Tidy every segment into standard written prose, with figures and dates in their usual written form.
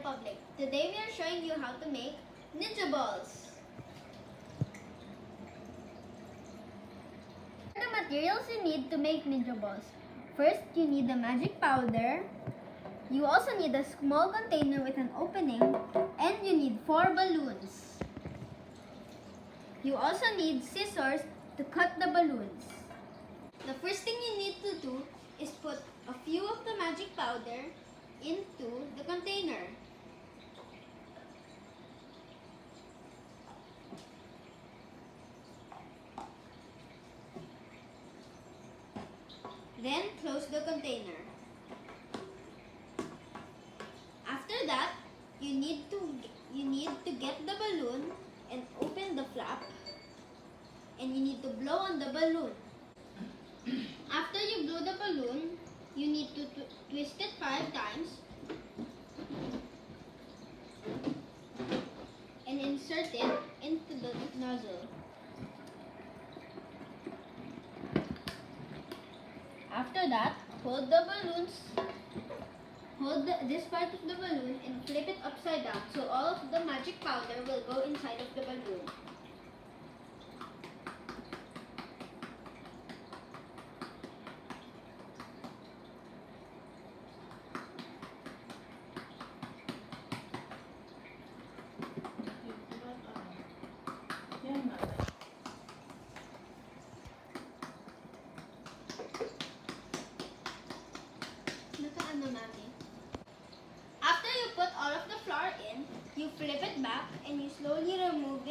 Republic. Today we are showing you how to make ninja balls. The materials you need to make ninja balls. First, you need the magic powder. You also need a small container with an opening, and you need 4 balloons. You also need scissors to cut the balloons. The first thing you need to do is put a few of the magic powder into the container. Then close the container. After that, you need to get the balloon and open the flap, and you need to blow on the balloon. After you blow the balloon, you need to twist it 5 times and insert it into the nozzle. After that, hold this part of the balloon and flip it upside down so all of the magic powder will go inside of the balloon. After you put all of the flour in, you flip it back and you slowly remove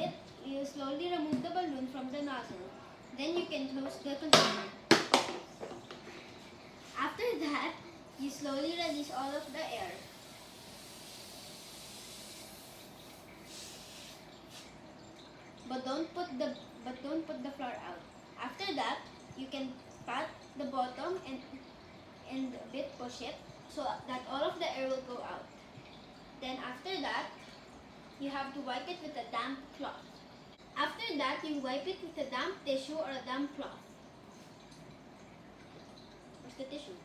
the balloon from the nozzle. Then you can close the container. After that, you slowly release all of the air. But don't put the flour out. After that, you can pat the bottom and a bit push it so that all of the air will go out. Then after that, you have to wipe it with a damp cloth. After that, you wipe it with a damp tissue or a damp cloth. Where's the tissue?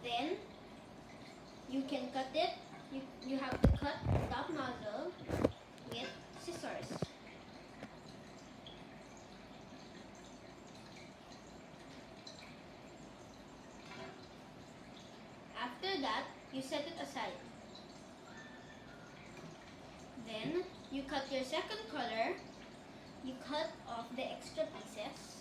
Then you can cut it. You have to cut the top nozzle with scissors. After that, you set it aside. Then, you cut your second color. You cut off the extra pieces.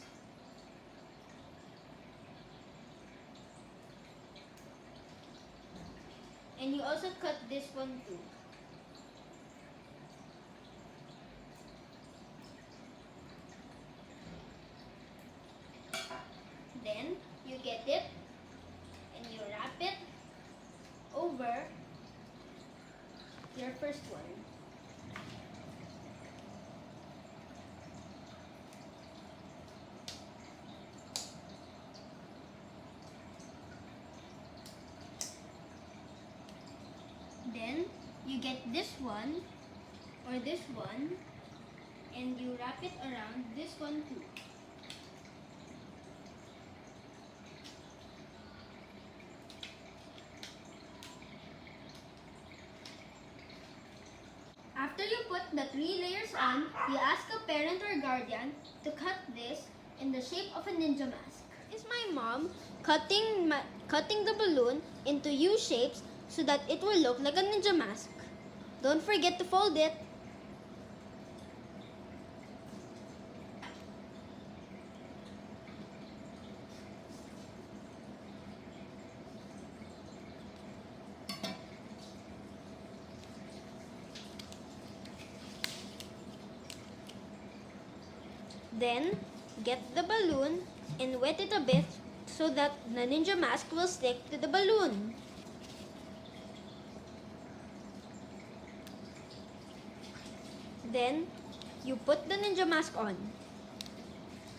And you also cut this one too. Then, you get it and you wrap it over your first one. Then you get this one or this one and you wrap it around this one too. After you put the 3 layers on, you ask a parent or guardian to cut this in the shape of a ninja mask. This is my mom cutting the balloon into U shapes so that it will look like a ninja mask. Don't forget to fold it. Then, get the balloon and wet it a bit so that the ninja mask will stick to the balloon. Then, you put the ninja mask on.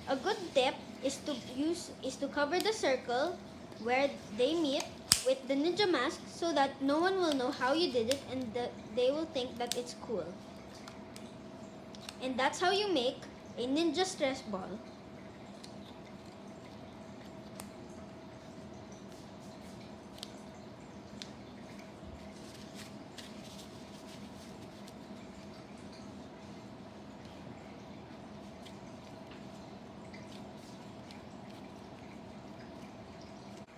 A good tip is to cover the circle where they meet with the ninja mask so that no one will know how you did it and they will think that it's cool. And that's how you make a ninja stress ball.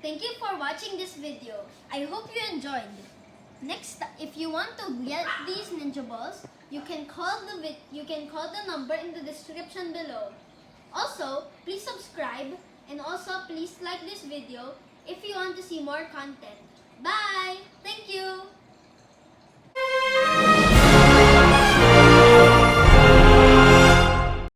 Thank you for watching this video. I hope you enjoyed. Next, if you want to get these ninja balls, you can call the number in the description below. Also, please subscribe and also please like this video if you want to see more content. Bye! Thank you!